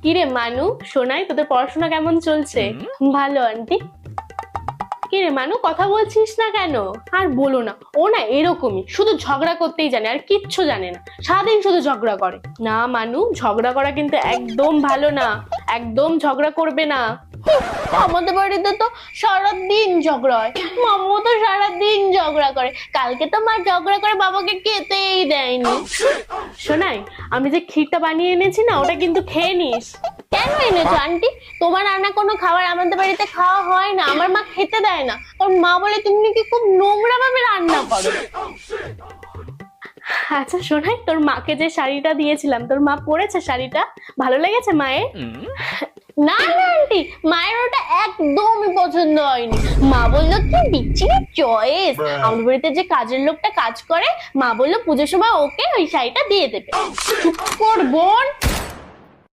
কিরে মানু, শোনাই তোদের পড়াশোনা কেমন চলছে? ভালো আন্টি। কিরে মানু, কথা বলছিস না কেন? আর বলো না, ও না এরকমই, শুধু ঝগড়া করতেই জানে আর কিচ্ছু জানে না, সারাদিন শুধু ঝগড়া করে। না মানু, ঝগড়া করা কিন্তু একদম ভালো না, একদম ঝগড়া করবে না। আমাদের বাড়িতে তো সারাদিন ঝগড়া হয়, মাম্মু তো সারাদিন ঝগড়া করে, কালকে তো মা ঝগড়া করে বাবাকে খেতেই দেয়নি। শোনাই, আমি যে ক্ষীরটা বানিয়ে এনেছি না, ওটা কিন্তু খেয়ে নিস। কেন এনেছো আন্টি? তোমার রান্না কোনো খাবার আমাদের বাড়িতে খাওয়া হয় না, আমার মা খেতে দেয় না, কারণ মা বলে তুমি নাকি খুব নোংরা ভাবে রান্না করো। আচ্ছা শোনাই, তোর মাকে যে শাড়িটা দিয়েছিলাম, তোর মা পরেছে শাড়িটা? ভালো লেগেছে মায়ের? না না আন্টি, মায়ের ওটা একদমই পছন্দ হয়নি। মা বললো কি বিচ্ছিরি চয়েস। আমাদের বাড়িতে যে কাজের লোকটা কাজ করে, মা বললো পুজোর সময় ওকে ওই শাড়িটা দিয়ে দেবে। চুপ কর বোন।